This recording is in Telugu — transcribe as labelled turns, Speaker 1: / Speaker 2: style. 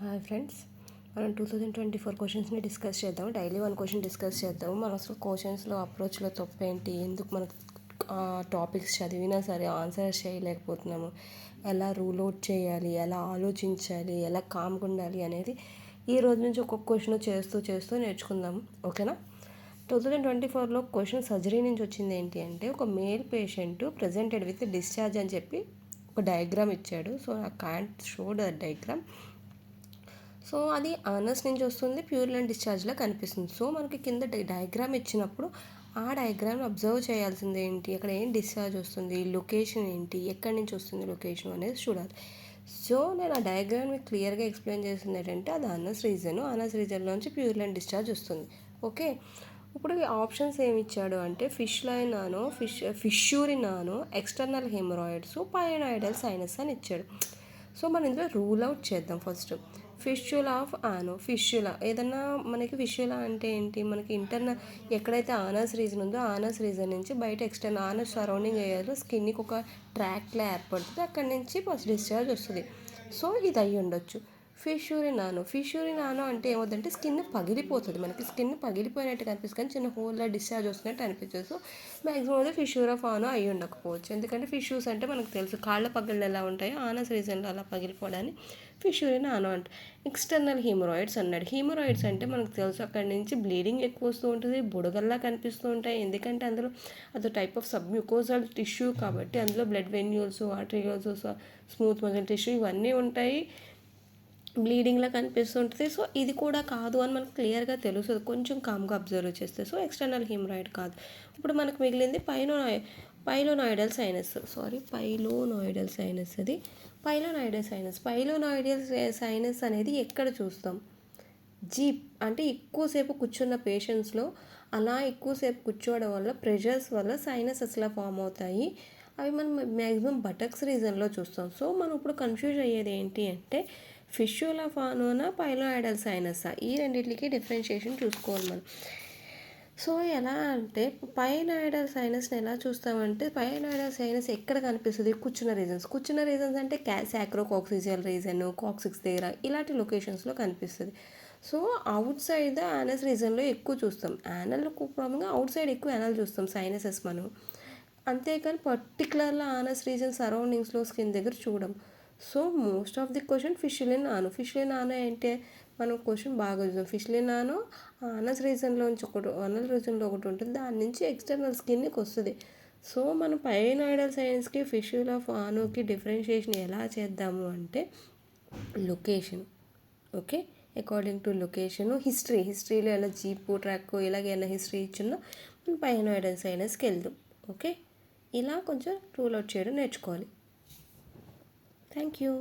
Speaker 1: హాయ్ ఫ్రెండ్స్, మనం 2024 క్వశ్చన్స్ని డిస్కస్ చేద్దాం. డైలీ వన్ క్వశ్చన్ డిస్కస్ చేద్దాం. మన అసలు క్వశ్చన్స్లో అప్రోచ్లో తప్పు ఏంటి, ఎందుకు మనకు టాపిక్స్ చదివినా సరే ఆన్సర్స్ చేయలేకపోతున్నాము, ఎలా రూల్ అవుట్ చేయాలి, ఎలా ఆలోచించాలి, ఎలా కామ్గా ఉండాలి అనేది ఈ రోజు నుంచి ఒక్కొక్క క్వశ్చన్ చేస్తూ నేర్చుకుందాము. ఓకేనా? 2024లో క్వశ్చన్ సర్జరీ నుంచి వచ్చింది ఏంటి అంటే, ఒక male patient presented with discharge అని చెప్పి ఒక డయాగ్రామ్ ఇచ్చాడు. So I can't show the diagram. So అది ఆనర్స్ నుంచి వస్తుంది, ప్యూర్ లైన్ డిశ్చార్జ్లో కనిపిస్తుంది. సో మనకి కింద డయాగ్రామ్ ఇచ్చినప్పుడు ఆ డయాగ్రామ్ అబ్జర్వ్ చేయాల్సింది ఏంటి, అక్కడ ఏం డిశ్చార్జ్ వస్తుంది, లొకేషన్ ఏంటి, ఎక్కడి నుంచి వస్తుంది లొకేషన్ అనేది చూడాలి. సో నేను ఆ డయాగ్రామ్ మీకు క్లియర్గా ఎక్స్ప్లెయిన్ చేసింది ఏంటంటే, అది ఆనర్స్ రీజన్లోంచి ప్యూర్ లైన్ డిశ్చార్జ్ వస్తుంది. ఓకే, ఇప్పుడు ఈ ఆప్షన్స్ ఏమి ఇచ్చాడు అంటే, fistula in ano, fissure in ano, external haemorrhoids, pilonidal sinus అని ఇచ్చాడు. సో మనం ఇందులో రూల్ అవుట్ చేద్దాం. First fistula of ano, fistula ఏదన్నా మనకి ఫిష్యులా అంటే ఏంటి, మనకి ఇంటర్నల్ ఎక్కడైతే ఆనర్స్ రీజన్ ఉందో ఆనర్స్ రీజన్ నుంచి బయట ఎక్స్టర్నల్ ఆనర్స్ సరౌండింగ్ ఏరియాలో స్కిన్కి ఒక ట్రాక్లా ఏర్పడుతుంది, అక్కడి నుంచి ఫస్ట్ డిశ్చార్జ్ వస్తుంది. సో ఇది అయ్యి ఉండొచ్చు. ఫిష్యూరిన్ ఆనో అంటే ఏమవుతుందంటే స్కిన్ పగిలిపోతుంది, మనకి స్కిన్ పగిలిపోయినట్టు కనిపిస్తుంది కానీ చిన్న హోల్లో డిశ్చార్జ్ వస్తున్నట్టు అనిపించదు. సో మ్యాక్సిమం అయితే ఫిష్యూర్ ఆఫ్ ఆనో అయ్యి ఉండకపోవచ్చు, ఎందుకంటే ఫిష్యూస్ అంటే మనకు తెలుసు కాళ్ళ పగిళ్ళు ఎలా ఉంటాయో ఆనర్స్ రీజన్లో అలా పగిలిపోవడాన్ని ఫిష్యూరిన్ ఆనో అంటే. ఎక్స్టర్నల్ హీమరాయిడ్స్ అన్నాడు. హీమరాయిడ్స్ అంటే మనకు తెలుసు అక్కడి నుంచి బ్లీడింగ్ ఎక్కువ వస్తూ ఉంటుంది, బుడగల్లా కనిపిస్తూ ఉంటాయి, ఎందుకంటే అందులో అదో టైప్ ఆఫ్ సబ్మ్యూకోజల్ టిష్యూ కాబట్టి అందులో blood venules, ఆర్టరియోల్స్, smooth muscle tissue ఇవన్నీ ఉంటాయి, బ్లీడింగ్లా కనిపిస్తుంటుంది. సో ఇది కూడా కాదు అని మనకు క్లియర్గా తెలుస్తుంది కొంచెం కామ్గా అబ్జర్వ్ చేస్తే. సో ఎక్స్టర్నల్ హీమరాయిడ్ కాదు. ఇప్పుడు మనకు మిగిలింది పైలోనాయిడల్ సైనస్. అది పైలోనాయిడల్ సైనస్ అనేది ఎక్కడ చూస్తాం? జీప్ అంటే ఎక్కువసేపు కూర్చున్న పేషెంట్స్లో అలా ఎక్కువసేపు కూర్చోవడం వల్ల ప్రెషర్స్ వల్ల సైనస్ అసలు ఫామ్ అవుతాయి. అవి మనం మ్యాక్సిమం బటక్స్ రీజన్లో చూస్తాం. సో మనం ఇప్పుడు కన్ఫ్యూజ్ అయ్యేది ఏంటి అంటే, ఫిష్యూలా ఫానోనా, పైలోనాయిడల్ సైనసా, ఈ రెండింటికి డిఫరెన్షియేషన్ చూసుకోవాలి మనం. సో ఎలా అంటే, పైనాయిడల్ సైనస్ని ఎలా చూస్తామంటే, పైనాయిడల్ సైనస్ ఎక్కడ కనిపిస్తుంది? కూర్చున్న రీజన్స్ అంటే సాక్రోకాక్సిజియల్ రీజన్, కాక్సిక్స్ దగ్గర ఇలాంటి లొకేషన్స్లో కనిపిస్తుంది. So outside the anus రీజన్లో ఎక్కువ చూస్తాం. యానల్ ప్రాబ్లంగా అవుట్ సైడ్ ఎక్కువ యానల్ చూస్తాం సైనసెస్ మనం, అంతేకాని పర్టికులర్గా ఆనస్ రీజన్ సరౌండింగ్స్లో స్కిన్ దగ్గర చూడం. So most of the question fistula in ano ఏంటి, మనం క్వశ్చన్ బాగా చూద్దాం. ఫిష్యులిన్ ఆనో ఆనస్ రీజన్లో ఒకటి ఉంటుంది, దాని నుంచి ఎక్స్టర్నల్ స్కిన్కి వస్తుంది. సో మనం పైనాయిడల్ సైనస్కి ఫిష్యుల్ ఆఫ్ ఆనోకి డిఫరెన్షియేషన్ ఎలా చేద్దాము అంటే, location. Okay, according to location, హిస్టరీలో ఎలా జీపు ట్రాక్ ఇలాగైనా హిస్టరీ ఇచ్చిందో మనం పైనాయిడల్ సైనస్కి వెళ్దాం. ఓకే, ఇలా కొంచెం రూల్ అవుట్ చేయడం నేర్చుకోవాలి. Thank you.